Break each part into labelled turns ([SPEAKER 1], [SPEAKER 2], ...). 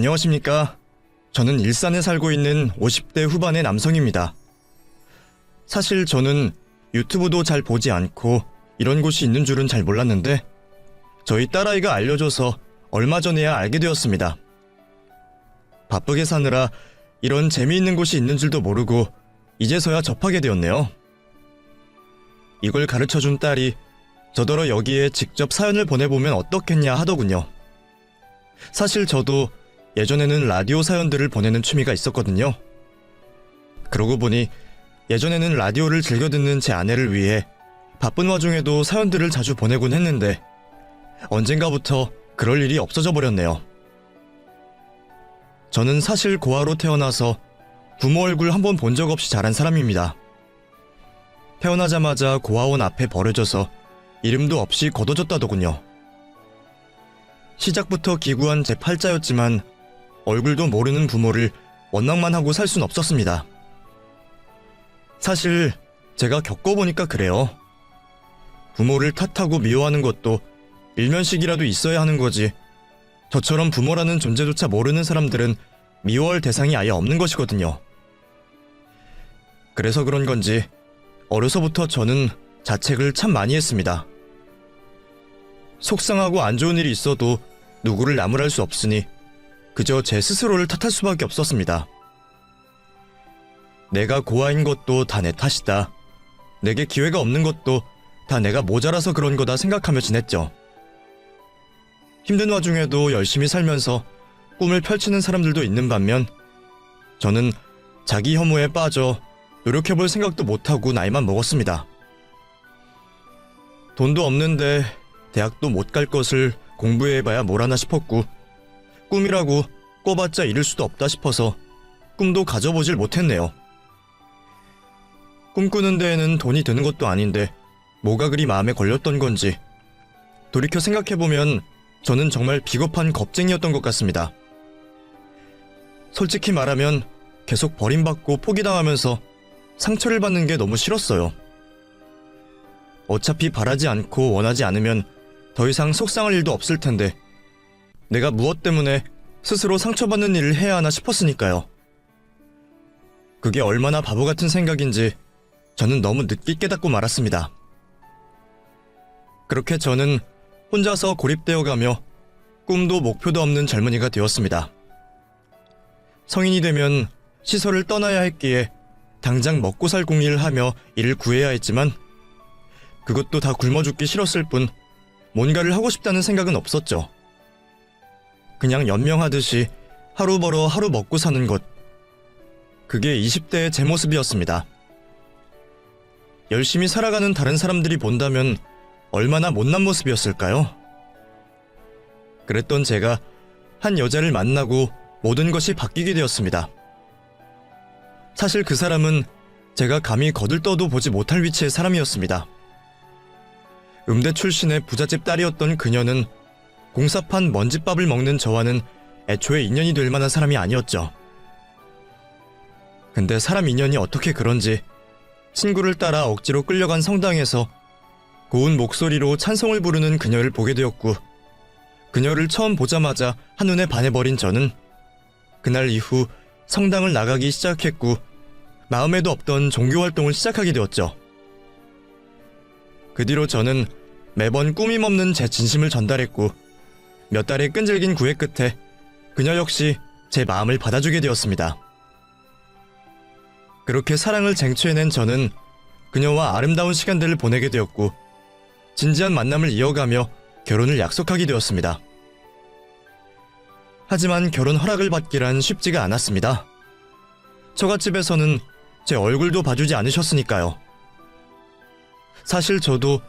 [SPEAKER 1] 안녕하십니까. 저는 일산에 살고 있는 50대 후반의 남성입니다. 사실 저는 유튜브도 잘 보지 않고 이런 곳이 있는 줄은 잘 몰랐는데 저희 딸아이가 알려줘서 얼마 전에야 알게 되었습니다. 바쁘게 사느라 이런 재미있는 곳이 있는 줄도 모르고 이제서야 접하게 되었네요. 이걸 가르쳐준 딸이 저더러 여기에 직접 사연을 보내보면 어떻겠냐 하더군요. 사실 저도 예전에는 라디오 사연들을 보내는 취미가 있었거든요. 그러고 보니 예전에는 라디오를 즐겨 듣는 제 아내를 위해 바쁜 와중에도 사연들을 자주 보내곤 했는데 언젠가부터 그럴 일이 없어져 버렸네요. 저는 사실 고아로 태어나서 부모 얼굴 한 번 본 적 없이 자란 사람입니다. 태어나자마자 고아원 앞에 버려져서 이름도 없이 거둬졌다더군요. 시작부터 기구한 제 팔자였지만 얼굴도 모르는 부모를 원망만 하고 살 순 없었습니다. 사실 제가 겪어보니까 그래요. 부모를 탓하고 미워하는 것도 일면식이라도 있어야 하는 거지. 저처럼 부모라는 존재조차 모르는 사람들은 미워할 대상이 아예 없는 것이거든요. 그래서 그런 건지 어려서부터 저는 자책을 참 많이 했습니다. 속상하고 안 좋은 일이 있어도 누구를 나무랄 수 없으니 그저 제 스스로를 탓할 수밖에 없었습니다. 내가 고아인 것도 다 내 탓이다. 내게 기회가 없는 것도 다 내가 모자라서 그런 거다 생각하며 지냈죠. 힘든 와중에도 열심히 살면서 꿈을 펼치는 사람들도 있는 반면 저는 자기 혐오에 빠져 노력해볼 생각도 못하고 나이만 먹었습니다. 돈도 없는데 대학도 못 갈 것을 공부해봐야 뭘 하나 싶었고 꿈이라고 꿔봤자 이룰 수도 없다 싶어서 꿈도 가져보질 못했네요. 꿈꾸는 데에는 돈이 드는 것도 아닌데 뭐가 그리 마음에 걸렸던 건지 돌이켜 생각해보면 저는 정말 비겁한 겁쟁이였던 것 같습니다. 솔직히 말하면 계속 버림받고 포기당하면서 상처를 받는 게 너무 싫었어요. 어차피 바라지 않고 원하지 않으면 더 이상 속상할 일도 없을 텐데 내가 무엇 때문에 스스로 상처받는 일을 해야 하나 싶었으니까요. 그게 얼마나 바보 같은 생각인지 저는 너무 늦게 깨닫고 말았습니다. 그렇게 저는 혼자서 고립되어가며 꿈도 목표도 없는 젊은이가 되었습니다. 성인이 되면 시설을 떠나야 했기에 당장 먹고 살 궁리를 하며 일을 구해야 했지만 그것도 다 굶어 죽기 싫었을 뿐 뭔가를 하고 싶다는 생각은 없었죠. 그냥 연명하듯이 하루 벌어 하루 먹고 사는 것. 그게 20대의 제 모습이었습니다. 열심히 살아가는 다른 사람들이 본다면 얼마나 못난 모습이었을까요? 그랬던 제가 한 여자를 만나고 모든 것이 바뀌게 되었습니다. 사실 그 사람은 제가 감히 거들떠도 보지 못할 위치의 사람이었습니다. 음대 출신의 부잣집 딸이었던 그녀는 공사판 먼지밥을 먹는 저와는 애초에 인연이 될 만한 사람이 아니었죠. 근데 사람 인연이 어떻게 그런지 친구를 따라 억지로 끌려간 성당에서 고운 목소리로 찬송을 부르는 그녀를 보게 되었고 그녀를 처음 보자마자 한눈에 반해버린 저는 그날 이후 성당을 나가기 시작했고 마음에도 없던 종교활동을 시작하게 되었죠. 그 뒤로 저는 매번 꾸밈없는 제 진심을 전달했고 몇 달의 끈질긴 구애 끝에 그녀 역시 제 마음을 받아주게 되었습니다. 그렇게 사랑을 쟁취해낸 저는 그녀와 아름다운 시간들을 보내게 되었고 진지한 만남을 이어가며 결혼을 약속하게 되었습니다. 하지만 결혼 허락을 받기란 쉽지가 않았습니다. 처갓집에서는 제 얼굴도 봐주지 않으셨으니까요. 사실 저도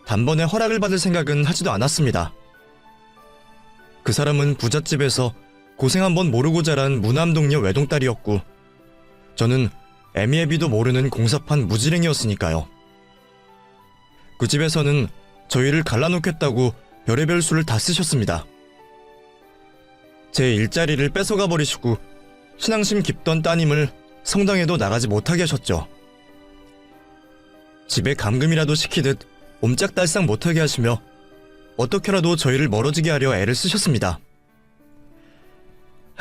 [SPEAKER 1] 단번에 허락을 받을 생각은 하지도 않았습니다. 그 사람은 부잣집에서 고생 한번 모르고 자란 무남동녀 외동딸이었고 저는 애미애비도 모르는 공사판 무지랭이였으니까요. 그 집에서는 저희를 갈라놓겠다고 별의별 수를 다 쓰셨습니다. 제 일자리를 뺏어가 버리시고 신앙심 깊던 따님을 성당에도 나가지 못하게 하셨죠. 집에 감금이라도 시키듯 옴짝달싹 못하게 하시며 어떻게라도 저희를 멀어지게 하려 애를 쓰셨습니다.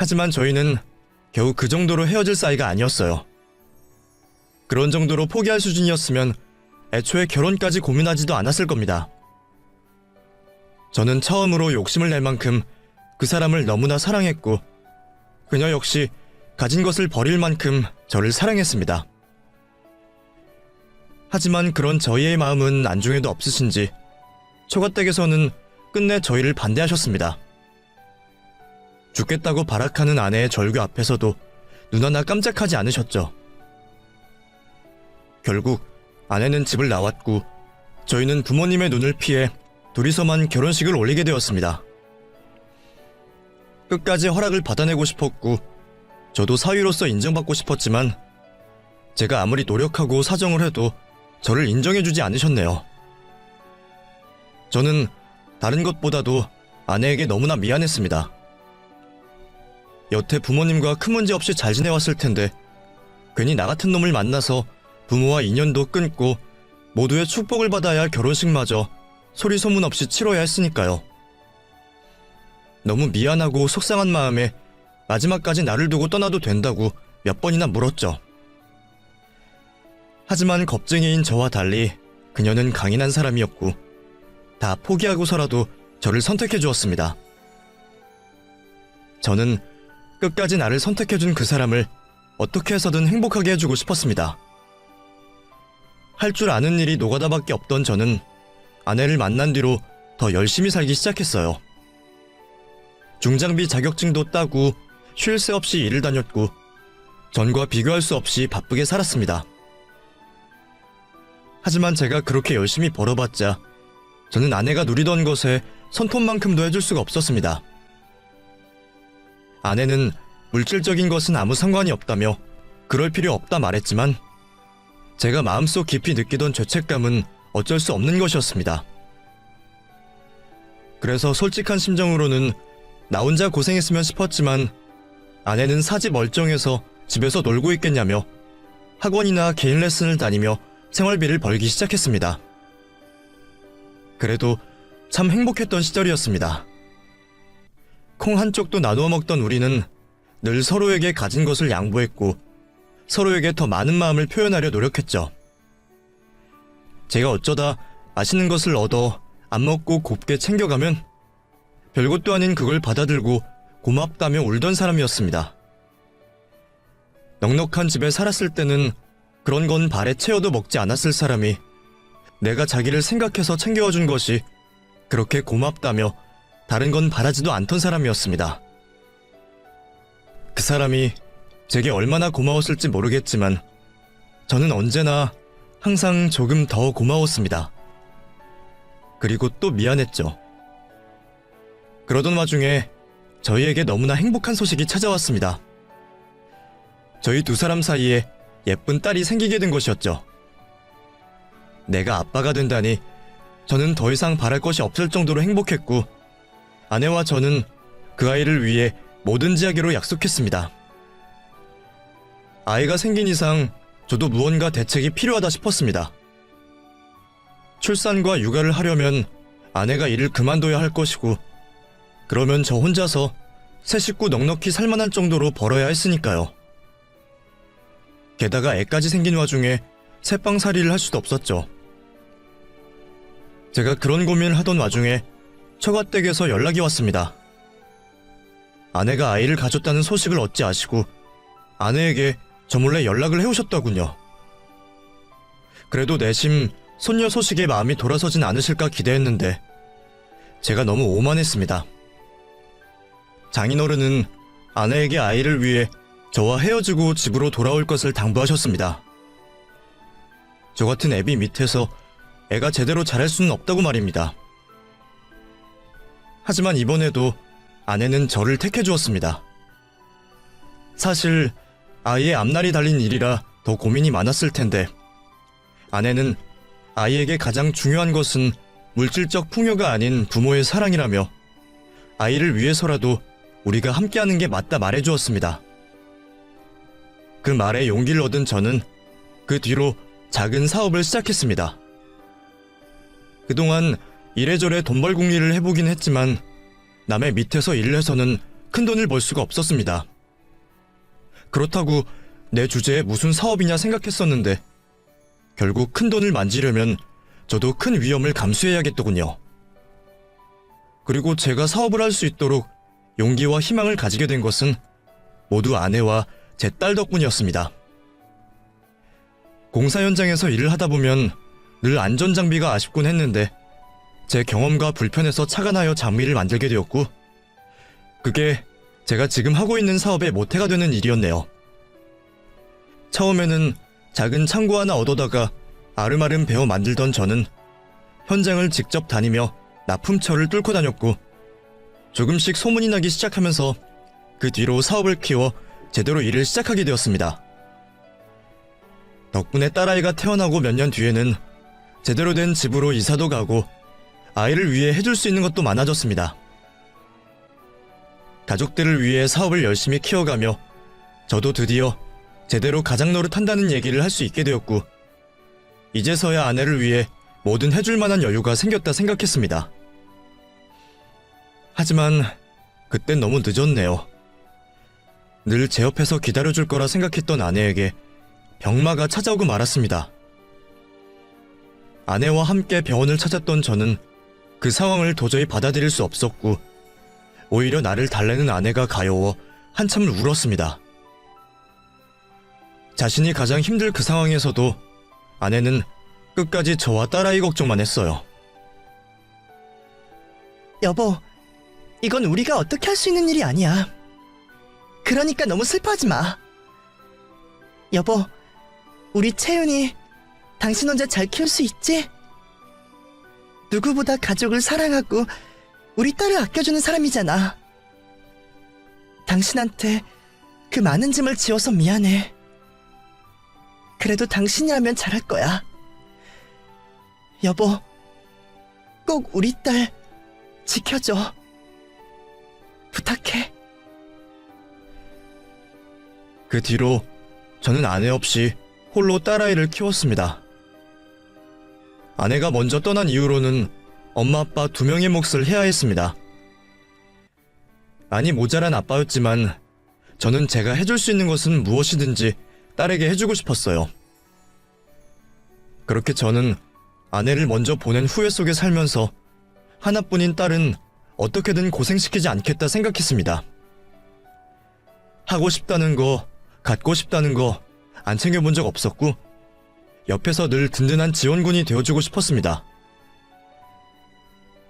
[SPEAKER 1] 하지만 저희는 겨우 그 정도로 헤어질 사이가 아니었어요. 그런 정도로 포기할 수준이었으면 애초에 결혼까지 고민하지도 않았을 겁니다. 저는 처음으로 욕심을 낼 만큼 그 사람을 너무나 사랑했고 그녀 역시 가진 것을 버릴 만큼 저를 사랑했습니다. 하지만 그런 저희의 마음은 안중에도 없으신지 처가댁에서는 끝내 저희를 반대하셨습니다. 죽겠다고 발악하는 아내의 절규 앞에서도 눈 하나 깜짝하지 않으셨죠. 결국 아내는 집을 나왔고 저희는 부모님의 눈을 피해 둘이서만 결혼식을 올리게 되었습니다. 끝까지 허락을 받아내고 싶었고 저도 사위로서 인정받고 싶었지만 제가 아무리 노력하고 사정을 해도 저를 인정해주지 않으셨네요. 저는 다른 것보다도 아내에게 너무나 미안했습니다. 여태 부모님과 큰 문제 없이 잘 지내왔을 텐데 괜히 나 같은 놈을 만나서 부모와 인연도 끊고 모두의 축복을 받아야 할 결혼식마저 소리 소문 없이 치러야 했으니까요. 너무 미안하고 속상한 마음에 마지막까지 나를 두고 떠나도 된다고 몇 번이나 물었죠. 하지만 겁쟁이인 저와 달리 그녀는 강인한 사람이었고 다 포기하고서라도 저를 선택해 주었습니다. 저는 끝까지 나를 선택해준 그 사람을 어떻게 해서든 행복하게 해주고 싶었습니다. 할 줄 아는 일이 노가다밖에 없던 저는 아내를 만난 뒤로 더 열심히 살기 시작했어요. 중장비 자격증도 따고 쉴 새 없이 일을 다녔고 전과 비교할 수 없이 바쁘게 살았습니다. 하지만 제가 그렇게 열심히 벌어봤자 저는 아내가 누리던 것에 손톱만큼도 해줄 수가 없었습니다. 아내는 물질적인 것은 아무 상관이 없다며 그럴 필요 없다 말했지만 제가 마음속 깊이 느끼던 죄책감은 어쩔 수 없는 것이었습니다. 그래서 솔직한 심정으로는 나 혼자 고생했으면 싶었지만 아내는 사지 멀쩡해서 집에서 놀고 있겠냐며 학원이나 개인 레슨을 다니며 생활비를 벌기 시작했습니다. 그래도 참 행복했던 시절이었습니다. 콩 한쪽도 나누어 먹던 우리는 늘 서로에게 가진 것을 양보했고 서로에게 더 많은 마음을 표현하려 노력했죠. 제가 어쩌다 맛있는 것을 얻어 안 먹고 곱게 챙겨가면 별것도 아닌 그걸 받아들고 고맙다며 울던 사람이었습니다. 넉넉한 집에 살았을 때는 그런 건 발에 채워도 먹지 않았을 사람이 내가 자기를 생각해서 챙겨준 것이 그렇게 고맙다며 다른 건 바라지도 않던 사람이었습니다. 그 사람이 제게 얼마나 고마웠을지 모르겠지만 저는 언제나 항상 조금 더 고마웠습니다. 그리고 또 미안했죠. 그러던 와중에 저희에게 너무나 행복한 소식이 찾아왔습니다. 저희 두 사람 사이에 예쁜 딸이 생기게 된 것이었죠. 내가 아빠가 된다니 저는 더 이상 바랄 것이 없을 정도로 행복했고 아내와 저는 그 아이를 위해 뭐든지 하기로 약속했습니다. 아이가 생긴 이상 저도 무언가 대책이 필요하다 싶었습니다. 출산과 육아를 하려면 아내가 일을 그만둬야 할 것이고 그러면 저 혼자서 세 식구 넉넉히 살만할 정도로 벌어야 했으니까요. 게다가 애까지 생긴 와중에 새빵살이를 할 수도 없었죠. 제가 그런 고민을 하던 와중에 처가댁에서 연락이 왔습니다. 아내가 아이를 가졌다는 소식을 어찌 아시고 아내에게 저 몰래 연락을 해오셨더군요. 그래도 내심 손녀 소식에 마음이 돌아서진 않으실까 기대했는데 제가 너무 오만했습니다. 장인어른은 아내에게 아이를 위해 저와 헤어지고 집으로 돌아올 것을 당부하셨습니다. 저 같은 애비 밑에서 애가 제대로 자랄 수는 없다고 말입니다. 하지만 이번에도 아내는 저를 택해 주었습니다. 사실 아이의 앞날이 달린 일이라 더 고민이 많았을 텐데 아내는 아이에게 가장 중요한 것은 물질적 풍요가 아닌 부모의 사랑이라며 아이를 위해서라도 우리가 함께하는 게 맞다 말해주었습니다. 그 말에 용기를 얻은 저는 그 뒤로 작은 사업을 시작했습니다. 그동안 이래저래 돈벌궁리를 해보긴 했지만 남의 밑에서 일을 해서는 큰 돈을 벌 수가 없었습니다. 그렇다고 내 주제에 무슨 사업이냐 생각했었는데 결국 큰 돈을 만지려면 저도 큰 위험을 감수해야겠더군요. 그리고 제가 사업을 할 수 있도록 용기와 희망을 가지게 된 것은 모두 아내와 제 딸 덕분이었습니다. 공사 현장에서 일을 하다 보면 늘 안전장비가 아쉽곤 했는데 제 경험과 불편에서 착안하여 장비를 만들게 되었고 그게 제가 지금 하고 있는 사업의 모태가 되는 일이었네요. 처음에는 작은 창고 하나 얻어다가 아름아름 배워 만들던 저는 현장을 직접 다니며 납품처를 뚫고 다녔고 조금씩 소문이 나기 시작하면서 그 뒤로 사업을 키워 제대로 일을 시작하게 되었습니다. 덕분에 딸아이가 태어나고 몇 년 뒤에는 제대로 된 집으로 이사도 가고 아이를 위해 해줄 수 있는 것도 많아졌습니다. 가족들을 위해 사업을 열심히 키워가며 저도 드디어 제대로 가장 노릇한다는 얘기를 할 수 있게 되었고 이제서야 아내를 위해 뭐든 해줄 만한 여유가 생겼다 생각했습니다. 하지만 그땐 너무 늦었네요. 늘 제 옆에서 기다려줄 거라 생각했던 아내에게 병마가 찾아오고 말았습니다. 아내와 함께 병원을 찾았던 저는 그 상황을 도저히 받아들일 수 없었고 오히려 나를 달래는 아내가 가여워 한참을 울었습니다. 자신이 가장 힘들 그 상황에서도 아내는 끝까지 저와 딸아이 걱정만 했어요.
[SPEAKER 2] 여보, 이건 우리가 어떻게 할 수 있는 일이 아니야. 그러니까 너무 슬퍼하지 마. 여보, 우리 채윤이 당신 혼자 잘 키울 수 있지? 누구보다 가족을 사랑하고 우리 딸을 아껴주는 사람이잖아. 당신한테 그 많은 짐을 지어서 미안해. 그래도 당신이라면 잘할 거야. 여보, 꼭 우리 딸 지켜줘. 부탁해.
[SPEAKER 1] 그 뒤로 저는 아내 없이 홀로 딸아이를 키웠습니다. 아내가 먼저 떠난 이후로는 엄마 아빠 두 명의 몫을 해야 했습니다. 많이 모자란 아빠였지만 저는 제가 해줄 수 있는 것은 무엇이든지 딸에게 해주고 싶었어요. 그렇게 저는 아내를 먼저 보낸 후회 속에 살면서 하나뿐인 딸은 어떻게든 고생시키지 않겠다 생각했습니다. 하고 싶다는 거, 갖고 싶다는 거 안 챙겨본 적 없었고 옆에서 늘 든든한 지원군이 되어주고 싶었습니다.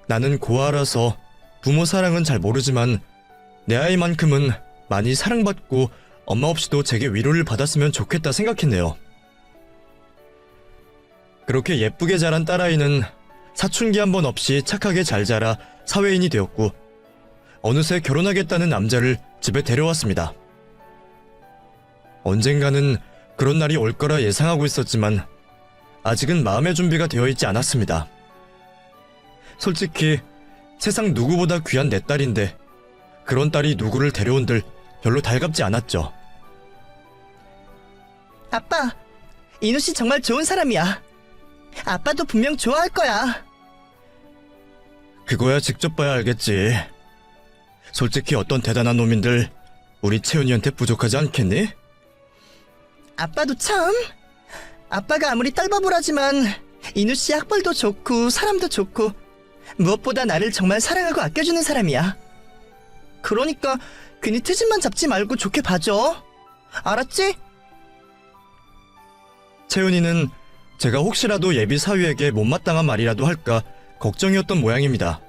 [SPEAKER 1] 나는 고아라서 부모 사랑은 잘 모르지만 내 아이만큼은 많이 사랑받고 엄마 없이도 제게 위로를 받았으면 좋겠다 생각했네요. 그렇게 예쁘게 자란 딸아이는 사춘기 한 번 없이 착하게 잘 자라 사회인이 되었고 어느새 결혼하겠다는 남자를 집에 데려왔습니다. 언젠가는 그런 날이 올 거라 예상하고 있었지만 아직은 마음의 준비가 되어 있지 않았습니다. 솔직히 세상 누구보다 귀한 내 딸인데 그런 딸이 누구를 데려온들 별로 달갑지 않았죠.
[SPEAKER 2] 아빠, 인우 씨 정말 좋은 사람이야. 아빠도 분명 좋아할 거야.
[SPEAKER 1] 그거야 직접 봐야 알겠지. 솔직히 어떤 대단한 놈인들 우리 채윤이한테 부족하지 않겠니?
[SPEAKER 2] 아빠도 참. 아빠가 아무리 딸바보라지만 인우 씨 학벌도 좋고 사람도 좋고 무엇보다 나를 정말 사랑하고 아껴주는 사람이야. 그러니까 괜히 트집만 잡지 말고 좋게 봐줘. 알았지?
[SPEAKER 1] 채윤이는 제가 혹시라도 예비 사위에게 못마땅한 말이라도 할까 걱정이었던 모양입니다.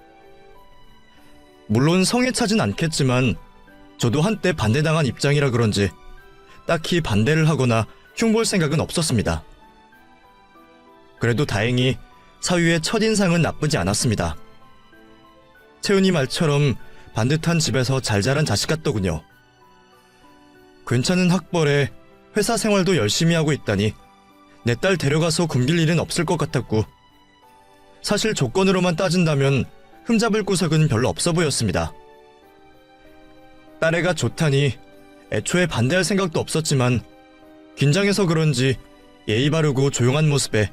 [SPEAKER 1] 물론 성에 차진 않겠지만 저도 한때 반대당한 입장이라 그런지 딱히 반대를 하거나 흉볼 생각은 없었습니다. 그래도 다행히 사위의 첫인상은 나쁘지 않았습니다. 채윤이 말처럼 반듯한 집에서 잘 자란 자식 같더군요. 괜찮은 학벌에 회사 생활도 열심히 하고 있다니 내 딸 데려가서 굶길 일은 없을 것 같았고 사실 조건으로만 따진다면 흠잡을 구석은 별로 없어 보였습니다. 딸애가 좋다니 애초에 반대할 생각도 없었지만 긴장해서 그런지 예의 바르고 조용한 모습에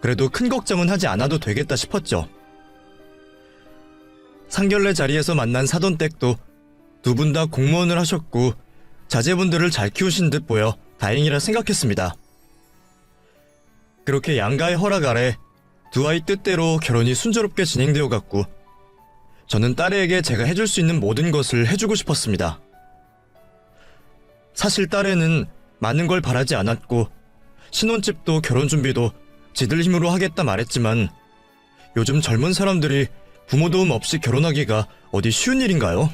[SPEAKER 1] 그래도 큰 걱정은 하지 않아도 되겠다 싶었죠. 상견례 자리에서 만난 사돈댁도 두 분 다 공무원을 하셨고 자제분들을 잘 키우신 듯 보여 다행이라 생각했습니다. 그렇게 양가의 허락 아래 두 아이 뜻대로 결혼이 순조롭게 진행되어 갔고 저는 딸애에게 제가 해줄 수 있는 모든 것을 해주고 싶었습니다. 사실 딸애는 많은 걸 바라지 않았고 신혼집도 결혼 준비도 지들 힘으로 하겠다 말했지만 요즘 젊은 사람들이 부모 도움 없이 결혼하기가 어디 쉬운 일인가요?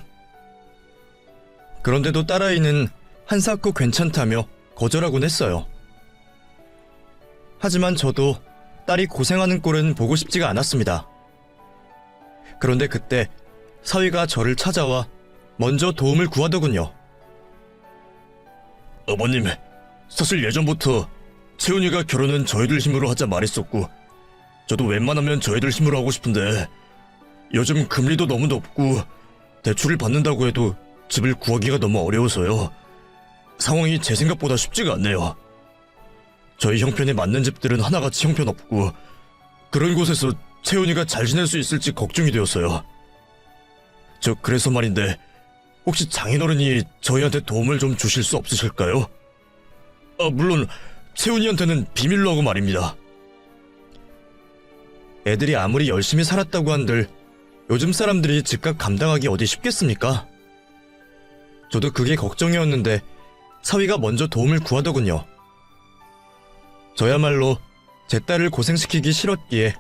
[SPEAKER 1] 그런데도 딸아이는 한사코 괜찮다며 거절하곤 했어요. 하지만 저도 딸이 고생하는 꼴은 보고 싶지가 않았습니다. 그런데 그때 사위가 저를 찾아와 먼저 도움을 구하더군요. 어머님, 사실 예전부터 채훈이가 결혼은 저희들 힘으로 하자 말했었고 저도 웬만하면 저희들 힘으로 하고 싶은데 요즘 금리도 너무 높고 대출을 받는다고 해도 집을 구하기가 너무 어려워서요. 상황이 제 생각보다 쉽지가 않네요. 저희 형편에 맞는 집들은 하나같이 형편없고 그런 곳에서 채훈이가 잘 지낼 수 있을지 걱정이 되었어요. 저 그래서 말인데 혹시 장인어른이 저희한테 도움을 좀 주실 수 없으실까요? 물론 채훈이한테는 비밀로 하고 말입니다. 애들이 아무리 열심히 살았다고 한들 요즘 사람들이 집값 감당하기 어디 쉽겠습니까? 저도 그게 걱정이었는데 사위가 먼저 도움을 구하더군요. 저야말로 제 딸을 고생시키기 싫었기에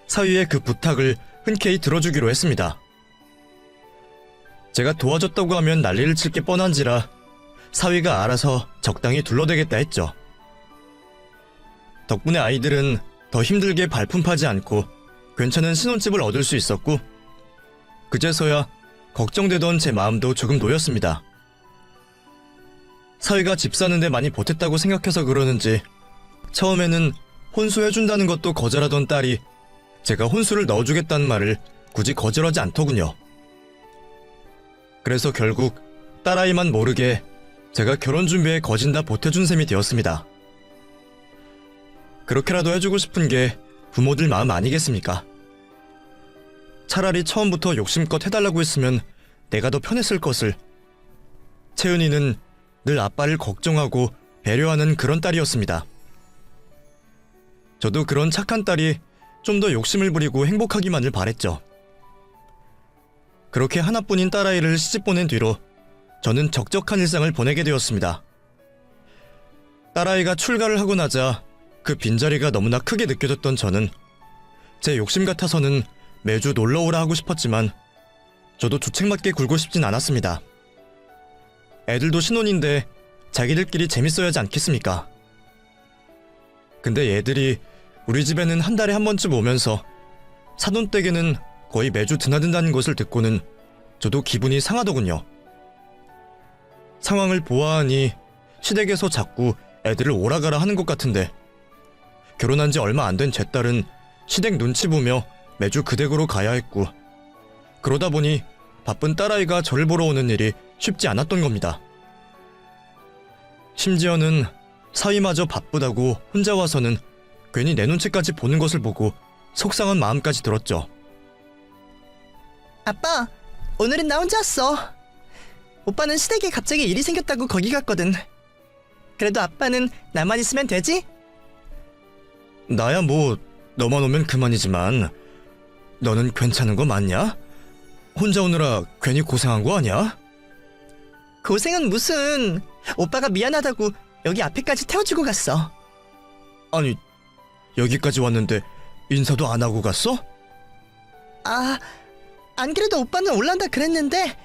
[SPEAKER 1] 사위의 그 부탁을 흔쾌히 들어주기로 했습니다. 제가 도와줬다고 하면 난리를 칠 게 뻔한지라 사위가 알아서 적당히 둘러대겠다 했죠. 덕분에 아이들은 더 힘들게 발품파지 않고 괜찮은 신혼집을 얻을 수 있었고 그제서야 걱정되던 제 마음도 조금 놓였습니다. 사위가 집 사는데 많이 보탰다고 생각해서 그러는지 처음에는 혼수해준다는 것도 거절하던 딸이 제가 혼수를 넣어주겠다는 말을 굳이 거절하지 않더군요. 그래서 결국 딸아이만 모르게 제가 결혼 준비에 거진다 보태준 셈이 되었습니다. 그렇게라도 해주고 싶은 게 부모들 마음 아니겠습니까? 차라리 처음부터 욕심껏 해달라고 했으면 내가 더 편했을 것을. 채은이는 늘 아빠를 걱정하고 배려하는 그런 딸이었습니다. 저도 그런 착한 딸이 좀 더 욕심을 부리고 행복하기만을 바랬죠. 그렇게 하나뿐인 딸아이를 시집 보낸 뒤로 저는 적적한 일상을 보내게 되었습니다. 딸아이가 출가를 하고 나자 그 빈자리가 너무나 크게 느껴졌던 저는 제 욕심 같아서는 매주 놀러오라 하고 싶었지만 저도 주책맞게 굴고 싶진 않았습니다. 애들도 신혼인데 자기들끼리 재밌어야 하지 않겠습니까? 근데 애들이 우리 집에는 한 달에 한 번쯤 오면서 사돈댁에는 거의 매주 드나든다는 것을 듣고는 저도 기분이 상하더군요. 상황을 보아하니 시댁에서 자꾸 애들을 오라가라 하는 것 같은데 결혼한 지 얼마 안 된 제 딸은 시댁 눈치 보며 매주 그 댁으로 가야 했고 그러다 보니 바쁜 딸아이가 저를 보러 오는 일이 쉽지 않았던 겁니다. 심지어는 사위마저 바쁘다고 혼자 와서는 괜히 내 눈치까지 보는 것을 보고 속상한 마음까지 들었죠.
[SPEAKER 2] 아빠, 오늘은 나 혼자 왔어. 오빠는 시댁에 갑자기 일이 생겼다고 거기 갔거든. 그래도 아빠는 나만 있으면 되지?
[SPEAKER 1] 나야 뭐 너만 오면 그만이지만 너는 괜찮은 거 맞냐? 혼자 오느라 괜히 고생한 거 아니야?
[SPEAKER 2] 고생은 무슨. 오빠가 미안하다고 여기 앞에까지 태워주고 갔어.
[SPEAKER 1] 아니 여기까지 왔는데 인사도 안 하고 갔어?
[SPEAKER 2] 안 그래도 오빠는 올란다 그랬는데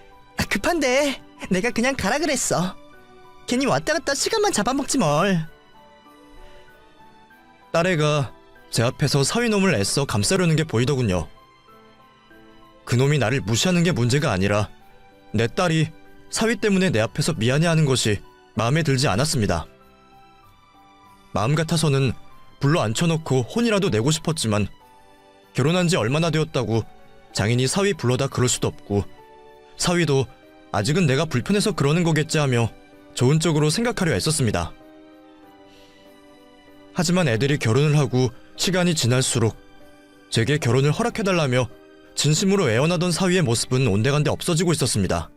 [SPEAKER 2] 급한데 내가 그냥 가라 그랬어. 괜히 왔다 갔다 시간만 잡아먹지 뭘.
[SPEAKER 1] 딸애가 제 앞에서 사위놈을 애써 감싸려는 게 보이더군요. 그놈이 나를 무시하는 게 문제가 아니라 내 딸이 사위 때문에 내 앞에서 미안해하는 것이 마음에 들지 않았습니다. 마음 같아서는 불러 앉혀놓고 혼이라도 내고 싶었지만 결혼한 지 얼마나 되었다고 장인이 사위 불러다 그럴 수도 없고 사위도 아직은 내가 불편해서 그러는 거겠지 하며 좋은 쪽으로 생각하려 애썼습니다. 하지만 애들이 결혼을 하고 시간이 지날수록 제게 결혼을 허락해달라며 진심으로 애원하던 사위의 모습은 온데간데 없어지고 있었습니다.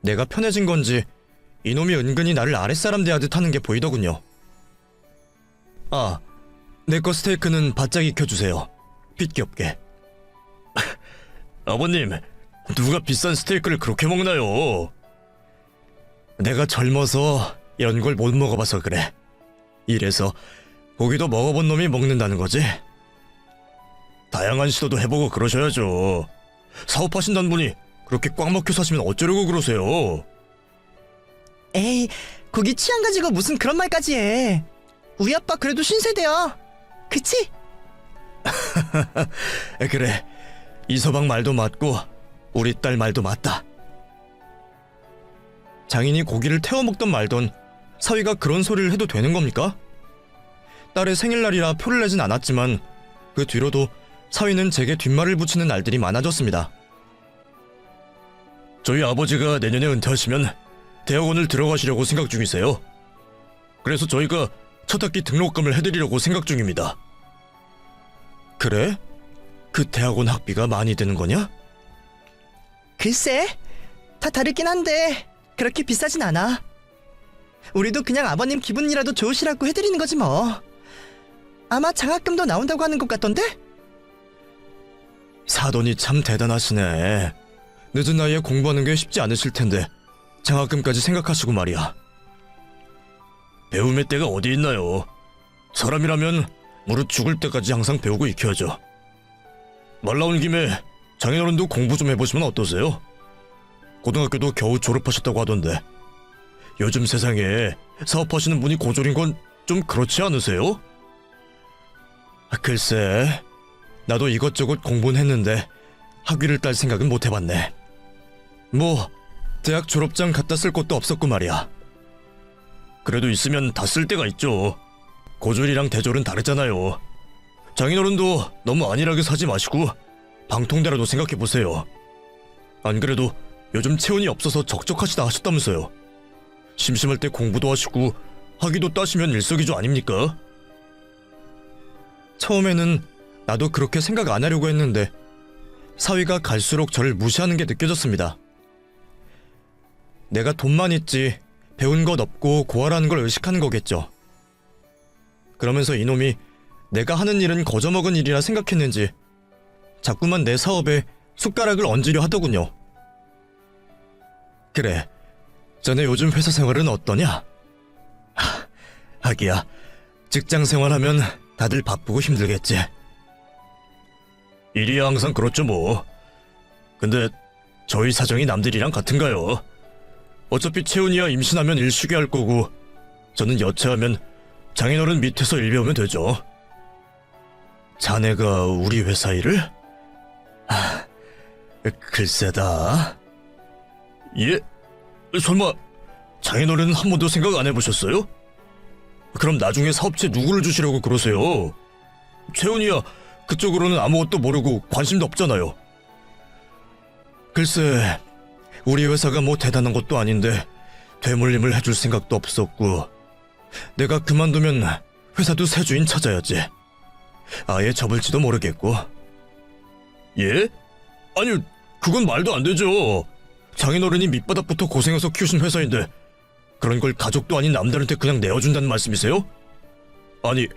[SPEAKER 1] 내가 편해진 건지 이놈이 은근히 나를 아랫사람 대하듯 하는 게 보이더군요. 아, 내 거 스테이크는 바짝 익혀주세요. 핏기 없게. 아버님, 누가 비싼 스테이크를 그렇게 먹나요? 내가 젊어서 이런 걸 못 먹어봐서 그래. 이래서 고기도 먹어본 놈이 먹는다는 거지. 다양한 시도도 해보고 그러셔야죠. 사업하신다는 분이 그렇게 꽉 막혀 사시면 어쩌려고 그러세요?
[SPEAKER 2] 에이, 고기 취향 가지고 무슨 그런 말까지 해. 우리 아빠 그래도 신세대야. 그치?
[SPEAKER 1] 그래, 이서방 말도 맞고 우리 딸 말도 맞다. 장인이 고기를 태워 먹던 말던 사위가 그런 소리를 해도 되는 겁니까? 딸의 생일날이라 표를 내진 않았지만 그 뒤로도 사위는 제게 뒷말을 붙이는 날들이 많아졌습니다. 저희 아버지가 내년에 은퇴하시면 대학원을 들어가시려고 생각 중이세요. 그래서 저희가 첫 학기 등록금을 해드리려고 생각 중입니다. 그래? 그 대학원 학비가 많이 드는 거냐?
[SPEAKER 2] 글쎄, 다 다르긴 한데 그렇게 비싸진 않아. 우리도 그냥 아버님 기분이라도 좋으시라고 해드리는 거지 뭐. 아마 장학금도 나온다고 하는 것 같던데?
[SPEAKER 1] 사돈이 참 대단하시네. 늦은 나이에 공부하는 게 쉽지 않으실 텐데 장학금까지 생각하시고 말이야. 배움의 때가 어디 있나요? 사람이라면 무릇 죽을 때까지 항상 배우고 익혀야죠. 말 나온 김에 장인어른도 공부 좀 해보시면 어떠세요? 고등학교도 겨우 졸업하셨다고 하던데 요즘 세상에 사업하시는 분이 고졸인 건 좀 그렇지 않으세요? 글쎄, 나도 이것저것 공부는 했는데 학위를 딸 생각은 못 해봤네. 뭐 대학 졸업장 갖다 쓸 것도 없었고 말이야. 그래도 있으면 다 쓸 때가 있죠. 고졸이랑 대졸은 다르잖아요. 장인어른도 너무 안일하게 사지 마시고 방통대라도 생각해보세요. 안 그래도 요즘 체온이 없어서 적적하시다 하셨다면서요. 심심할 때 공부도 하시고 학위도 따시면 일석이조 아닙니까? 처음에는 나도 그렇게 생각 안 하려고 했는데 사위가 갈수록 저를 무시하는 게 느껴졌습니다. 내가 돈만 있지 배운 것 없고 고아라는 걸 의식하는 거겠죠. 그러면서 이놈이 내가 하는 일은 거저먹은 일이라 생각했는지 자꾸만 내 사업에 숟가락을 얹으려 하더군요. 그래, 자네 요즘 회사 생활은 어떠냐? 하기야, 직장 생활하면 다들 바쁘고 힘들겠지. 일이 항상 그렇죠 뭐. 근데 저희 사정이 남들이랑 같은가요? 어차피 채훈이야 임신하면 일 쉬게 할 거고 저는 여차하면 장인어른 밑에서 일 배우면 되죠. 자네가 우리 회사 일을? 글쎄다. 예? 설마 장인어른은 한 번도 생각 안 해보셨어요? 그럼 나중에 사업체 누구를 주시려고 그러세요? 채훈이야 그쪽으로는 아무것도 모르고 관심도 없잖아요. 글쎄, 우리 회사가 뭐 대단한 것도 아닌데 되물림을 해줄 생각도 없었고 내가 그만두면 회사도 새 주인 찾아야지. 아예 접을지도 모르겠고. 예? 아니, 그건 말도 안 되죠. 장인어른이 밑바닥부터 고생해서 키우신 회사인데 그런 걸 가족도 아닌 남들한테 그냥 내어준다는 말씀이세요? 아니,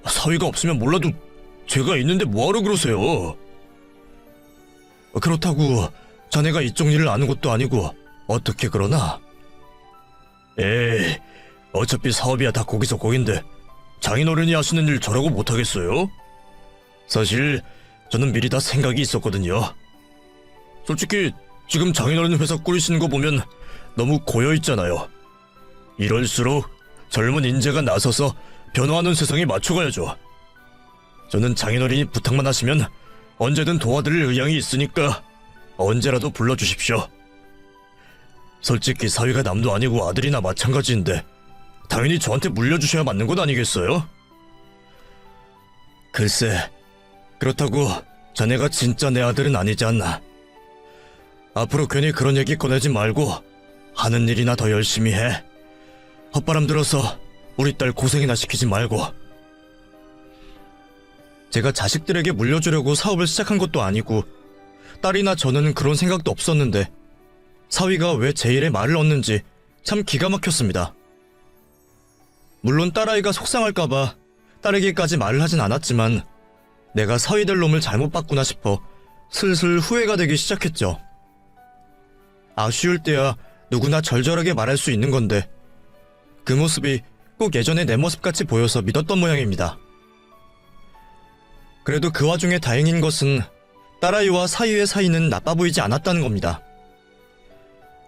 [SPEAKER 1] 사위가 없으면 몰라도 제가 있는데 뭐하러 그러세요? 그렇다고 자네가 이쪽 일을 아는 것도 아니고 어떻게 그러나? 에이, 어차피 사업이야 다 거기서 거긴데 장인어른이 하시는 일 저라고 못하겠어요? 사실 저는 미리 다 생각이 있었거든요. 솔직히 지금 장인어른 회사 꾸리시는 거 보면 너무 고여있잖아요. 이럴수록 젊은 인재가 나서서 변화하는 세상에 맞춰가야죠. 저는 장인어른이 부탁만 하시면 언제든 도와드릴 의향이 있으니까 언제라도 불러주십시오. 솔직히 사위가 남도 아니고 아들이나 마찬가지인데 당연히 저한테 물려주셔야 맞는 것 아니겠어요? 글쎄, 그렇다고 자네가 진짜 내 아들은 아니지 않나. 앞으로 괜히 그런 얘기 꺼내지 말고 하는 일이나 더 열심히 해. 헛바람 들어서 우리 딸 고생이나 시키지 말고. 제가 자식들에게 물려주려고 사업을 시작한 것도 아니고 딸이나 저는 그런 생각도 없었는데 사위가 왜 제 일에 말을 얻는지 참 기가 막혔습니다. 물론 딸아이가 속상할까봐 딸에게까지 말을 하진 않았지만 내가 사위 될 놈을 잘못 봤구나 싶어 슬슬 후회가 되기 시작했죠. 아쉬울 때야 누구나 절절하게 말할 수 있는 건데 그 모습이 꼭 예전의 내 모습같이 보여서 믿었던 모양입니다. 그래도 그 와중에 다행인 것은 딸아이와 사위의 사이는 나빠 보이지 않았다는 겁니다.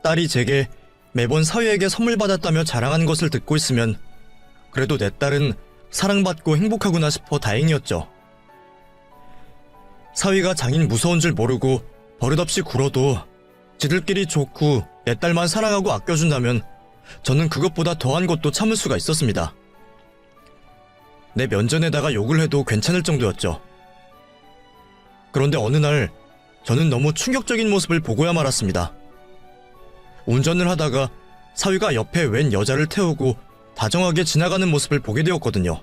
[SPEAKER 1] 딸이 제게 매번 사위에게 선물 받았다며 자랑하는 것을 듣고 있으면 그래도 내 딸은 사랑받고 행복하구나 싶어 다행이었죠. 사위가 장인 무서운 줄 모르고 버릇없이 굴어도 지들끼리 좋고 내 딸만 사랑하고 아껴준다면 저는 그것보다 더한 것도 참을 수가 있었습니다. 내 면전에다가 욕을 해도 괜찮을 정도였죠. 그런데 어느 날 저는 너무 충격적인 모습을 보고야 말았습니다. 운전을 하다가 사위가 옆에 웬 여자를 태우고 다정하게 지나가는 모습을 보게 되었거든요.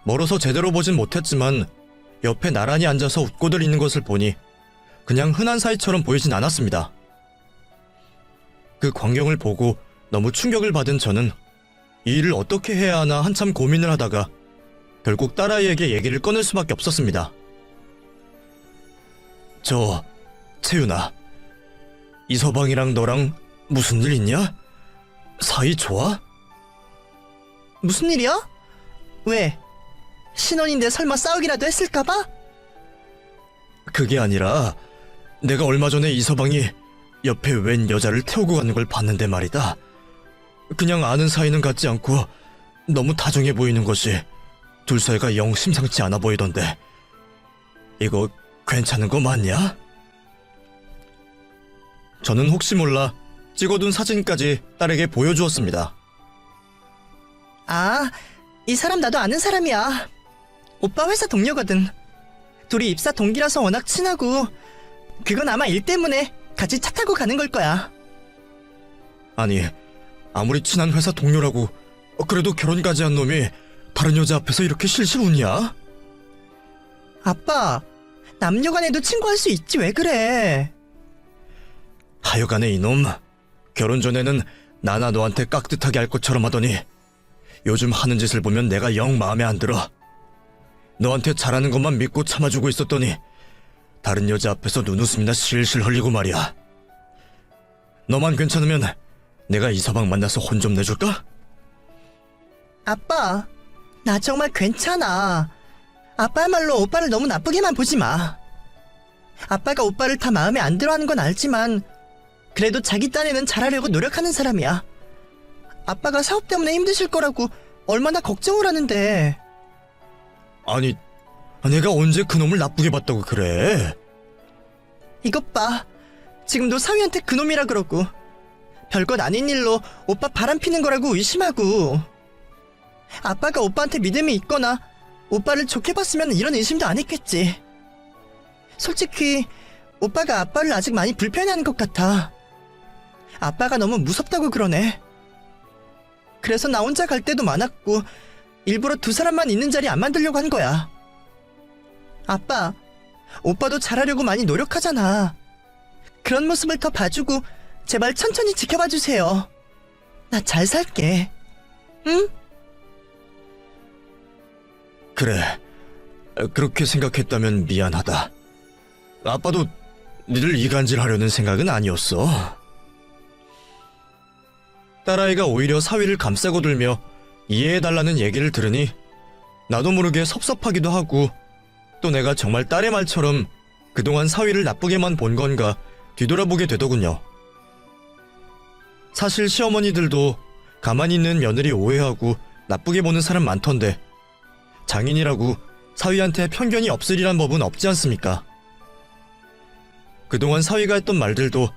[SPEAKER 1] 멀어서 제대로 보진 못했지만 옆에 나란히 앉아서 웃고들 있는 것을 보니 그냥 흔한 사이처럼 보이진 않았습니다. 그 광경을 보고 너무 충격을 받은 저는 이 일을 어떻게 해야 하나 한참 고민을 하다가 결국 딸아이에게 얘기를 꺼낼 수밖에 없었습니다. 채윤아, 이서방이랑 너랑 무슨 일 있냐? 사이 좋아?
[SPEAKER 2] 무슨 일이야? 왜? 신혼인데 설마 싸우기라도 했을까봐?
[SPEAKER 1] 그게 아니라 내가 얼마 전에 이서방이 옆에 웬 여자를 태우고 가는 걸 봤는데 말이다. 그냥 아는 사이는 같지 않고 너무 다정해 보이는 것이 둘 사이가 영 심상치 않아 보이던데 이거 괜찮은 거 맞냐? 저는 혹시 몰라 찍어둔 사진까지 딸에게 보여주었습니다.
[SPEAKER 2] 아, 이 사람 나도 아는 사람이야. 오빠 회사 동료거든. 둘이 입사 동기라서 워낙 친하고 그건 아마 일 때문에 같이 차 타고 가는 걸 거야.
[SPEAKER 1] 아니, 아무리 친한 회사 동료라고 그래도 결혼까지 한 놈이 다른 여자 앞에서 이렇게 실실 웃냐?
[SPEAKER 2] 아빠, 남녀간에도 친구할 수 있지 왜 그래?
[SPEAKER 1] 하여간에 이놈, 결혼 전에는 나나 너한테 깍듯하게 할 것처럼 하더니 요즘 하는 짓을 보면 내가 영 마음에 안 들어. 너한테 잘하는 것만 믿고 참아주고 있었더니 다른 여자 앞에서 눈웃음이나 실실 흘리고 말이야. 너만 괜찮으면 내가 이서방 만나서 혼 좀 내줄까?
[SPEAKER 2] 아빠, 나 정말 괜찮아. 아빠야말로 오빠를 너무 나쁘게만 보지 마. 아빠가 오빠를 다 마음에 안 들어하는 건 알지만 그래도 자기 딴에는 잘하려고 노력하는 사람이야. 아빠가 사업 때문에 힘드실 거라고 얼마나 걱정을 하는데.
[SPEAKER 1] 아니, 내가 언제 그놈을 나쁘게 봤다고 그래?
[SPEAKER 2] 이것 봐. 지금도 사위한테 그놈이라 그러고 별것 아닌 일로 오빠 바람 피는 거라고 의심하고. 아빠가 오빠한테 믿음이 있거나 오빠를 좋게 봤으면 이런 의심도 안 했겠지. 솔직히 오빠가 아빠를 아직 많이 불편해하는 것 같아. 아빠가 너무 무섭다고 그러네. 그래서 나 혼자 갈 때도 많았고 일부러 두 사람만 있는 자리 안 만들려고 한 거야. 아빠, 오빠도 잘하려고 많이 노력하잖아. 그런 모습을 더 봐주고 제발 천천히 지켜봐 주세요. 나 잘 살게. 응?
[SPEAKER 1] 그래, 그렇게 생각했다면 미안하다. 아빠도 니를 이간질하려는 생각은 아니었어. 딸아이가 오히려 사위를 감싸고 들며 이해해달라는 얘기를 들으니 나도 모르게 섭섭하기도 하고 또 내가 정말 딸의 말처럼 그동안 사위를 나쁘게만 본 건가 뒤돌아보게 되더군요. 사실 시어머니들도 가만히 있는 며느리 오해하고 나쁘게 보는 사람 많던데 장인이라고 사위한테 편견이 없으리란 법은 없지 않습니까? 그동안 사위가 했던 말들도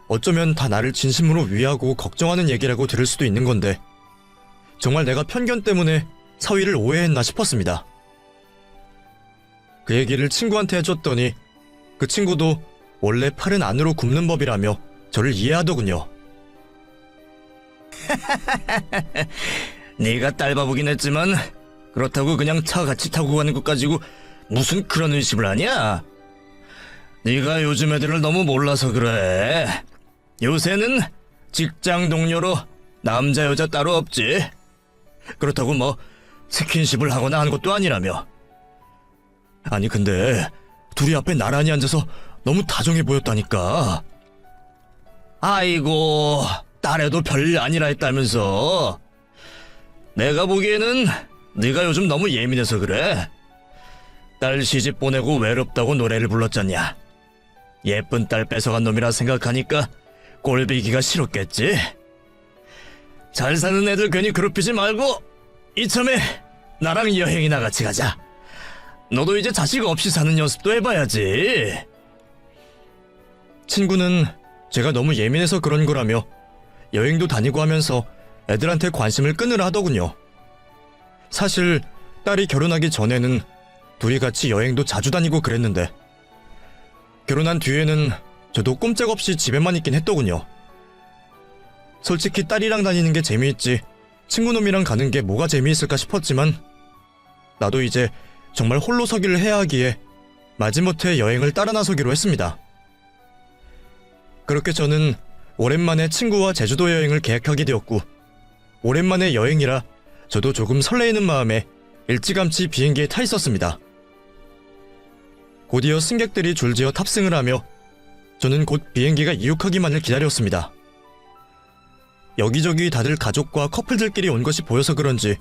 [SPEAKER 1] 어쩌면 다 나를 진심으로 위하고 걱정하는 얘기라고 들을 수도 있는 건데 정말 내가 편견 때문에 사위를 오해했나 싶었습니다. 그 얘기를 친구한테 해줬더니 그 친구도 원래 팔은 안으로 굽는 법이라며 저를 이해하더군요. 네가 딸바보긴 했지만 그렇다고 그냥 차 같이 타고 가는 것 가지고 무슨 그런 의심을 하냐?
[SPEAKER 3] 네가 요즘 애들을 너무 몰라서 그래. 요새는 직장 동료로 남자 여자 따로 없지. 그렇다고 뭐 스킨십을 하거나 한 것도 아니라며. 아니 근데 둘이 앞에 나란히 앉아서 너무 다정해 보였다니까. 아이고, 딸애도 별일 아니라 했다면서. 내가 보기에는 네가 요즘 너무 예민해서 그래. 딸 시집 보내고 외롭다고 노래를 불렀잖냐. 예쁜 딸 뺏어간 놈이라 생각하니까 꼴비기가 싫었겠지. 잘 사는 애들 괜히 괴롭히지 말고 이참에 나랑 여행이나 같이 가자. 너도 이제 자식 없이 사는 연습도 해봐야지.
[SPEAKER 1] 친구는 제가 너무 예민해서 그런 거라며 여행도 다니고 하면서 애들한테 관심을 끊으라 하더군요. 사실 딸이 결혼하기 전에는 둘이 같이 여행도 자주 다니고 그랬는데 결혼한 뒤에는 저도 꼼짝없이 집에만 있긴 했더군요. 솔직히 딸이랑 다니는 게 재미있지 친구놈이랑 가는 게 뭐가 재미있을까 싶었지만 나도 이제 정말 홀로 서기를 해야 하기에 마지못해 여행을 따라 나서기로 했습니다. 그렇게 저는 오랜만에 친구와 제주도 여행을 계획하게 되었고 오랜만에 여행이라 저도 조금 설레이는 마음에 일찌감치 비행기에 타 있었습니다. 곧이어 승객들이 줄지어 탑승을 하며 저는 곧 비행기가 이륙하기만을 기다렸습니다. 여기저기 다들 가족과 커플들끼리 온 것이 보여서 그런지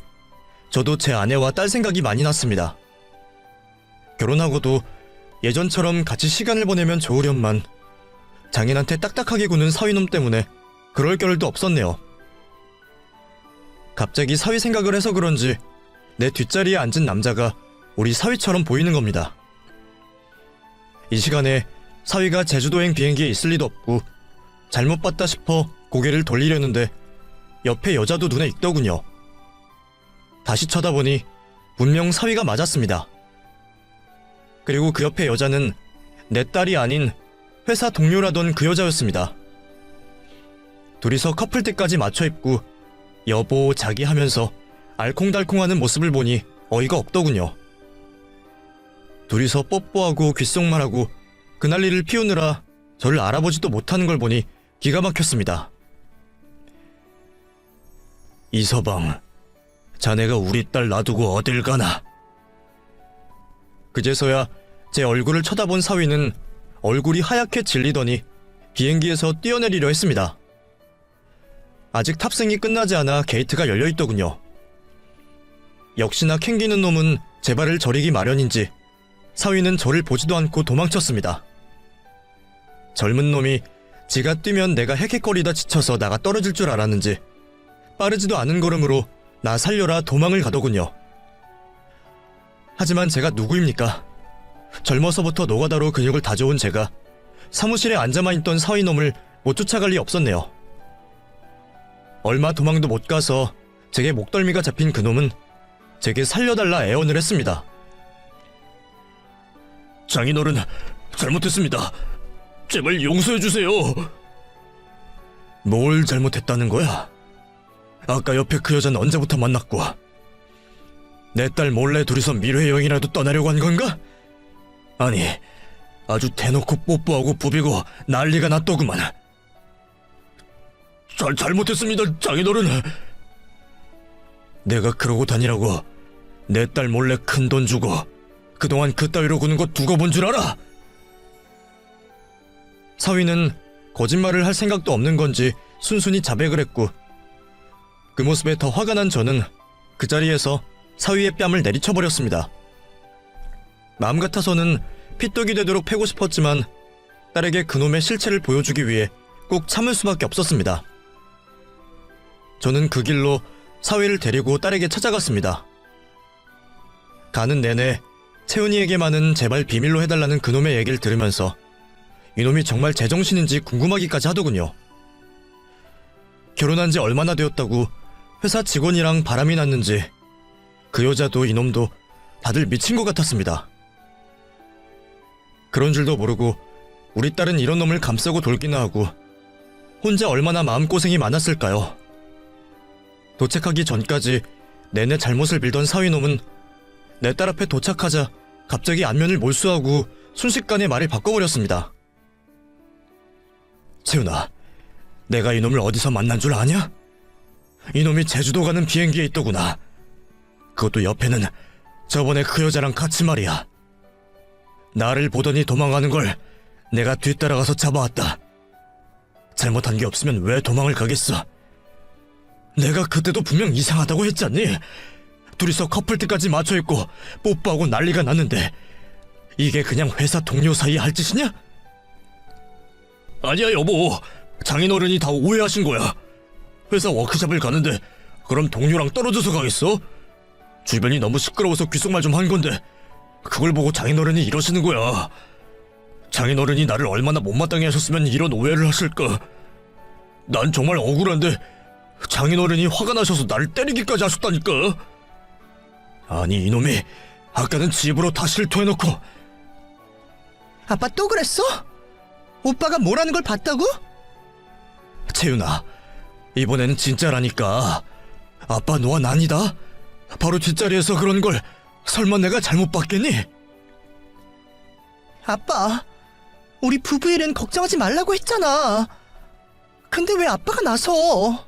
[SPEAKER 1] 저도 제 아내와 딸 생각이 많이 났습니다. 결혼하고도 예전처럼 같이 시간을 보내면 좋으련만 장인한테 딱딱하게 구는 사위놈 때문에 그럴 겨를도 없었네요. 갑자기 사위 생각을 해서 그런지 내 뒷자리에 앉은 남자가 우리 사위처럼 보이는 겁니다. 이 시간에 사위가 제주도행 비행기에 있을 리도 없고 잘못 봤다 싶어 고개를 돌리려는데 옆에 여자도 눈에 익더군요. 다시 쳐다보니 분명 사위가 맞았습니다. 그리고 그 옆에 여자는 내 딸이 아닌 회사 동료라던 그 여자였습니다. 둘이서 커플티까지 맞춰 입고 여보 자기 하면서 알콩달콩하는 모습을 보니 어이가 없더군요. 둘이서 뽀뽀하고 귓속말하고 그 난리를 피우느라 저를 알아보지도 못하는 걸 보니 기가 막혔습니다. 이서방, 자네가 우리 딸 놔두고 어딜 가나? 그제서야 제 얼굴을 쳐다본 사위는 얼굴이 하얗게 질리더니 비행기에서 뛰어내리려 했습니다. 아직 탑승이 끝나지 않아 게이트가 열려있더군요. 역시나 캥기는 놈은 제 발을 저리기 마련인지 사위는 저를 보지도 않고 도망쳤습니다. 젊은 놈이 지가 뛰면 내가 헥헥거리다 지쳐서 나가 떨어질 줄 알았는지 빠르지도 않은 걸음으로 나 살려라 도망을 가더군요. 하지만 제가 누구입니까? 젊어서부터 노가다로 근육을 다져온 제가 사무실에 앉아만 있던 사위놈을 못 쫓아갈 리 없었네요. 얼마 도망도 못 가서 제게 목덜미가 잡힌 그놈은 제게 살려달라 애원을 했습니다.
[SPEAKER 3] 장인어른, 잘못했습니다. 제발 용서해주세요.
[SPEAKER 1] 뭘 잘못했다는 거야? 아까 옆에 그 여자는 언제부터 만났고 내 딸 몰래 둘이서 미래 여행이라도 떠나려고 한 건가? 아니, 아주 대놓고 뽀뽀하고 부비고 난리가 났더구만.
[SPEAKER 3] 잘못했습니다, 장인어른.
[SPEAKER 1] 내가 그러고 다니라고 내 딸 몰래 큰돈 주고 그동안 그 따위로 구는 거 두고 본 줄 알아? 사위는 거짓말을 할 생각도 없는 건지 순순히 자백을 했고 그 모습에 더 화가 난 저는 그 자리에서 사위의 뺨을 내리쳐버렸습니다. 마음 같아서는 피떡이 되도록 패고 싶었지만 딸에게 그놈의 실체를 보여주기 위해 꼭 참을 수밖에 없었습니다. 저는 그 길로 사위를 데리고 딸에게 찾아갔습니다. 가는 내내 채은이에게만은 제발 비밀로 해달라는 그놈의 얘기를 들으면서 이놈이 정말 제정신인지 궁금하기까지 하더군요. 결혼한 지 얼마나 되었다고 회사 직원이랑 바람이 났는지 그 여자도 이놈도 다들 미친 것 같았습니다. 그런 줄도 모르고 우리 딸은 이런 놈을 감싸고 돌기나 하고 혼자 얼마나 마음고생이 많았을까요? 도착하기 전까지 내내 잘못을 빌던 사위놈은 내 딸 앞에 도착하자 갑자기 안면을 몰수하고 순식간에 말을 바꿔버렸습니다.
[SPEAKER 3] 채훈아, 내가 이놈을 어디서 만난 줄 아냐? 이놈이 제주도 가는 비행기에 있더구나. 그것도 옆에는 저번에 그 여자랑 같이 말이야. 나를 보더니 도망가는 걸 내가 뒤따라가서 잡아왔다. 잘못한 게 없으면 왜 도망을 가겠어? 내가 그때도 분명 이상하다고 했잖니? 둘이서 커플티까지 맞춰입고 뽀뽀하고 난리가 났는데 이게 그냥 회사 동료 사이에 할 짓이냐? 아니야 여보, 장인어른이 다 오해하신 거야. 회사 워크숍을 가는데 그럼 동료랑 떨어져서 가겠어? 주변이 너무 시끄러워서 귓속말 좀 한 건데 그걸 보고 장인어른이 이러시는 거야. 장인어른이 나를 얼마나 못마땅해 하셨으면 이런 오해를 하실까. 난 정말 억울한데 장인어른이 화가 나셔서 나를 때리기까지 하셨다니까. 아니 이놈이 아까는 집으로 다 실토해놓고.
[SPEAKER 2] 아빠 또 그랬어? 오빠가 뭐라는 걸 봤다고?
[SPEAKER 3] 채윤아, 이번에는 진짜라니까. 아빠 너와 난이다. 바로 뒷자리에서 그런 걸 설마 내가 잘못 봤겠니?
[SPEAKER 2] 아빠, 우리 부부 일은 걱정하지 말라고 했잖아. 근데 왜 아빠가 나서?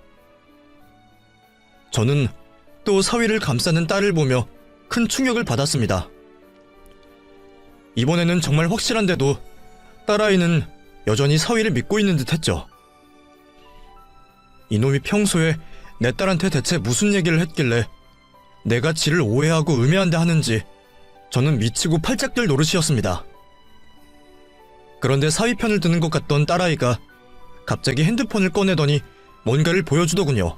[SPEAKER 1] 저는 또 사위를 감싸는 딸을 보며 큰 충격을 받았습니다. 이번에는 정말 확실한데도 딸아이는 여전히 사위를 믿고 있는 듯 했죠. 이놈이 평소에 내 딸한테 대체 무슨 얘기를 했길래 내가 지를 오해하고 음해한다 하는지 저는 미치고 팔짝들 노릇이었습니다. 그런데 사위 편을 드는 것 같던 딸아이가 갑자기 핸드폰을 꺼내더니 뭔가를 보여주더군요.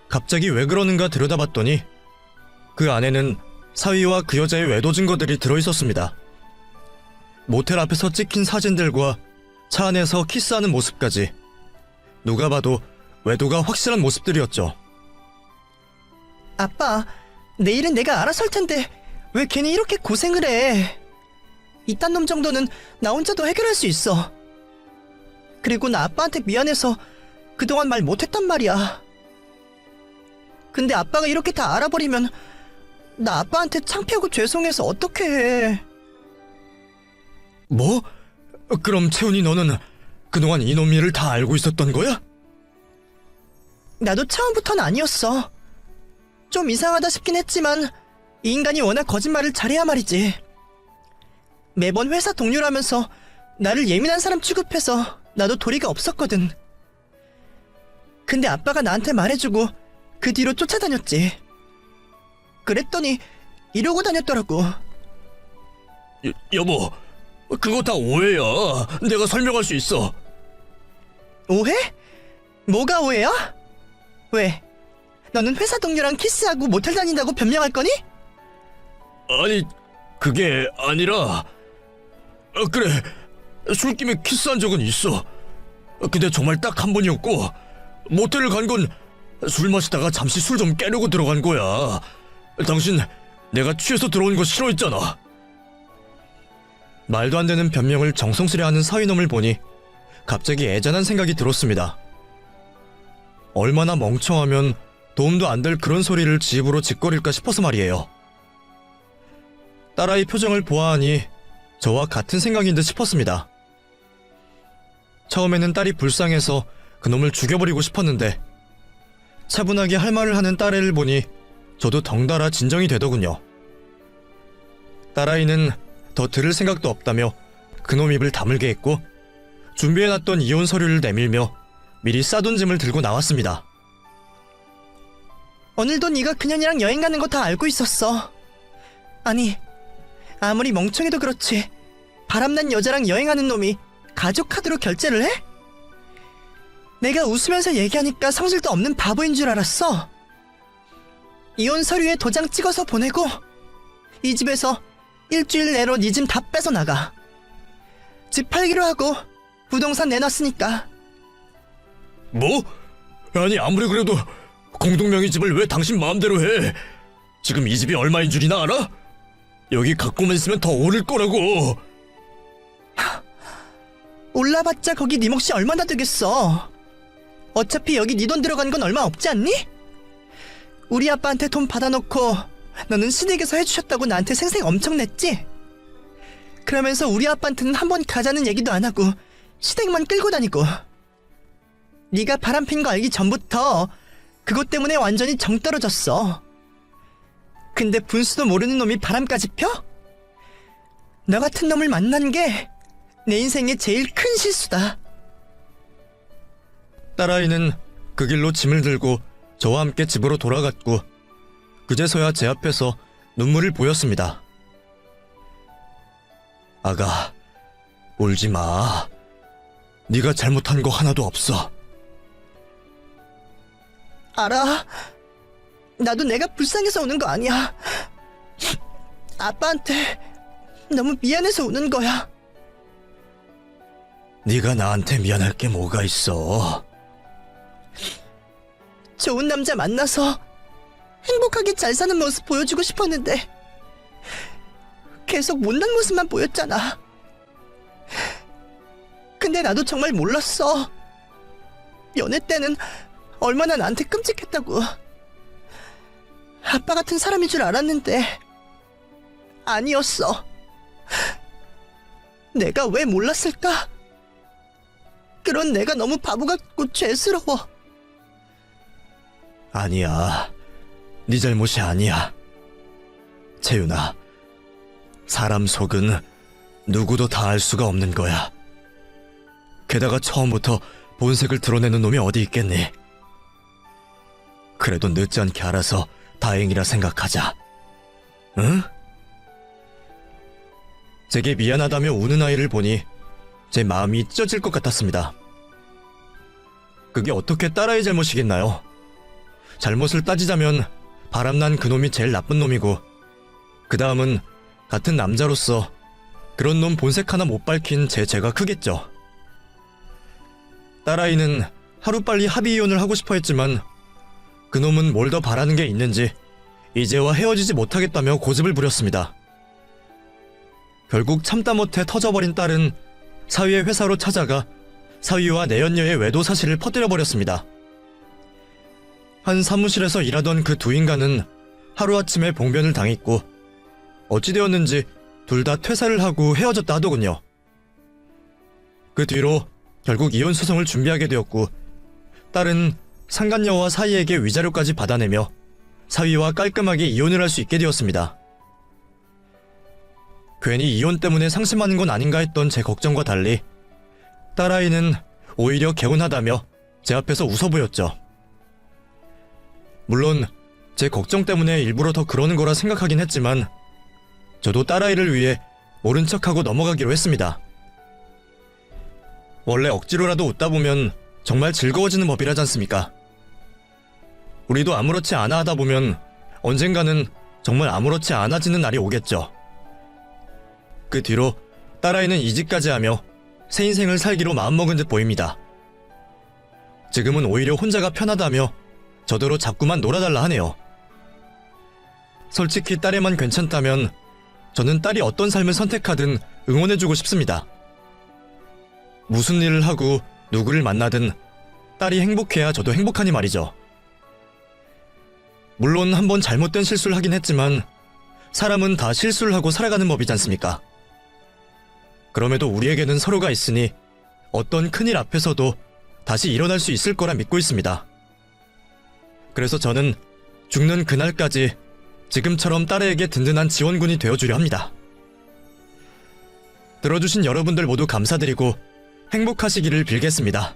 [SPEAKER 1] 갑자기 왜 그러는가 들여다봤더니 그 안에는 사위와 그 여자의 외도 증거들이 들어있었습니다. 모텔 앞에서 찍힌 사진들과 차 안에서 키스하는 모습까지 누가 봐도 외도가 확실한 모습들이었죠.
[SPEAKER 2] 아빠, 내일은 내가 알아서 할 텐데 왜 괜히 이렇게 고생을 해? 이딴 놈 정도는 나 혼자도 해결할 수 있어. 그리고 나 아빠한테 미안해서 그동안 말 못했단 말이야. 근데 아빠가 이렇게 다 알아버리면 나 아빠한테 창피하고 죄송해서 어떻게 해?
[SPEAKER 3] 뭐? 그럼 채훈이 너는 그동안 이놈 일을 다 알고 있었던 거야?
[SPEAKER 2] 나도 처음부터는 아니었어. 좀 이상하다 싶긴 했지만 이 인간이 워낙 거짓말을 잘해야 말이지. 매번 회사 동료라면서 나를 예민한 사람 취급해서 나도 도리가 없었거든. 근데 아빠가 나한테 말해주고 그 뒤로 쫓아다녔지. 그랬더니 이러고 다녔더라고.
[SPEAKER 3] 여보, 그거 다 오해야. 내가 설명할 수 있어.
[SPEAKER 2] 오해? 뭐가 오해야? 왜? 너는 회사 동료랑 키스하고 모텔 다닌다고 변명할 거니?
[SPEAKER 3] 아니, 그게 아니라... 그래, 술김에 키스한 적은 있어. 근데 정말 딱 한 번이었고 모텔을 간 건 술 마시다가 잠시 술 좀 깨려고 들어간 거야. 당신 내가 취해서 들어온 거 싫어했잖아.
[SPEAKER 1] 말도 안 되는 변명을 정성스레 하는 사위놈을 보니 갑자기 애잔한 생각이 들었습니다. 얼마나 멍청하면 도움도 안 될 그런 소리를 지 입으로 짓거릴까 싶어서 말이에요. 딸아이 표정을 보아하니 저와 같은 생각인 듯 싶었습니다. 처음에는 딸이 불쌍해서 그놈을 죽여버리고 싶었는데 차분하게 할 말을 하는 딸애를 보니 저도 덩달아 진정이 되더군요. 딸아이는 더 들을 생각도 없다며 그놈 입을 다물게 했고 준비해놨던 이혼 서류를 내밀며 미리 싸둔 짐을 들고 나왔습니다.
[SPEAKER 2] 오늘도 네가 그년이랑 여행 가는 거 다 알고 있었어. 아니, 아무리 멍청해도 그렇지 바람난 여자랑 여행하는 놈이 가족 카드로 결제를 해? 내가 웃으면서 얘기하니까 성질도 없는 바보인 줄 알았어. 이혼 서류에 도장 찍어서 보내고 이 집에서 일주일 내로 네 짐 다 뺏어 나가. 집 팔기로 하고 부동산 내놨으니까.
[SPEAKER 3] 뭐? 아니 아무리 그래도 공동명의 집을 왜 당신 마음대로 해? 지금 이 집이 얼마인 줄이나 알아? 여기 갖고만 있으면 더 오를 거라고.
[SPEAKER 2] 올라봤자 거기 네 몫이 얼마나 되겠어. 어차피 여기 네 돈 들어간 건 얼마 없지 않니? 우리 아빠한테 돈 받아놓고 너는 시댁에서 해주셨다고 나한테 생색 엄청 냈지? 그러면서 우리 아빠한테는 한번 가자는 얘기도 안 하고 시댁만 끌고 다니고. 네가 바람핀 거 알기 전부터 그것 때문에 완전히 정 떨어졌어. 근데 분수도 모르는 놈이 바람까지 펴? 너 같은 놈을 만난 게 내 인생의 제일 큰 실수다.
[SPEAKER 1] 딸아이는 그 길로 짐을 들고 저와 함께 집으로 돌아갔고 그제서야 제 앞에서 눈물을 보였습니다. 아가, 울지 마. 네가 잘못한 거 하나도 없어.
[SPEAKER 2] 알아. 나도 내가 불쌍해서 우는 거 아니야. 아빠한테 너무 미안해서 우는 거야.
[SPEAKER 1] 네가 나한테 미안할 게 뭐가 있어.
[SPEAKER 2] 좋은 남자 만나서 행복하게 잘 사는 모습 보여주고 싶었는데 계속 못난 모습만 보였잖아. 근데 나도 정말 몰랐어. 연애 때는 얼마나 나한테 끔찍했다고. 아빠 같은 사람인 줄 알았는데 아니었어. 내가 왜 몰랐을까? 그런 내가 너무 바보 같고 죄스러워.
[SPEAKER 1] 아니야. 네 잘못이 아니야. 채윤아, 사람 속은 누구도 다 알 수가 없는 거야. 게다가 처음부터 본색을 드러내는 놈이 어디 있겠니? 그래도 늦지 않게 알아서 다행이라 생각하자. 응? 제게 미안하다며 우는 아이를 보니 제 마음이 찢어질 것 같았습니다. 그게 어떻게 딸아이 잘못이겠나요? 잘못을 따지자면 바람난 그놈이 제일 나쁜 놈이고 그 다음은 같은 남자로서 그런 놈 본색 하나 못 밝힌 제가 크겠죠. 딸아이는 하루빨리 합의 이혼을 하고 싶어 했지만 그놈은 뭘 더 바라는 게 있는지 이제와 헤어지지 못하겠다며 고집을 부렸습니다. 결국 참다 못해 터져버린 딸은 사위의 회사로 찾아가 사위와 내연녀의 외도 사실을 퍼뜨려버렸습니다. 한 사무실에서 일하던 그 두 인간은 하루아침에 봉변을 당했고 어찌되었는지 둘 다 퇴사를 하고 헤어졌다 하더군요. 그 뒤로 결국 이혼 소송을 준비하게 되었고 딸은 상간녀와 사위에게 위자료까지 받아내며 사위와 깔끔하게 이혼을 할 수 있게 되었습니다. 괜히 이혼 때문에 상심하는 건 아닌가 했던 제 걱정과 달리 딸아이는 오히려 개운하다며 제 앞에서 웃어 보였죠. 물론 제 걱정 때문에 일부러 더 그러는 거라 생각하긴 했지만 저도 딸아이를 위해 모른 척하고 넘어가기로 했습니다. 원래 억지로라도 웃다 보면 정말 즐거워지는 법이라지 않습니까? 우리도 아무렇지 않아 하다 보면 언젠가는 정말 아무렇지 않아지는 날이 오겠죠. 그 뒤로 딸아이는 이직까지 하며 새 인생을 살기로 마음먹은 듯 보입니다. 지금은 오히려 혼자가 편하다며 저더러 자꾸만 놀아달라 하네요. 솔직히 딸애만 괜찮다면 저는 딸이 어떤 삶을 선택하든 응원해주고 싶습니다. 무슨 일을 하고 누구를 만나든 딸이 행복해야 저도 행복하니 말이죠. 물론 한번 잘못된 실수를 하긴 했지만 사람은 다 실수를 하고 살아가는 법이지 않습니까? 그럼에도 우리에게는 서로가 있으니 어떤 큰일 앞에서도 다시 일어날 수 있을 거라 믿고 있습니다. 그래서 저는 죽는 그날까지 지금처럼 딸에게 든든한 지원군이 되어주려 합니다. 들어주신 여러분들 모두 감사드리고 행복하시기를 빌겠습니다.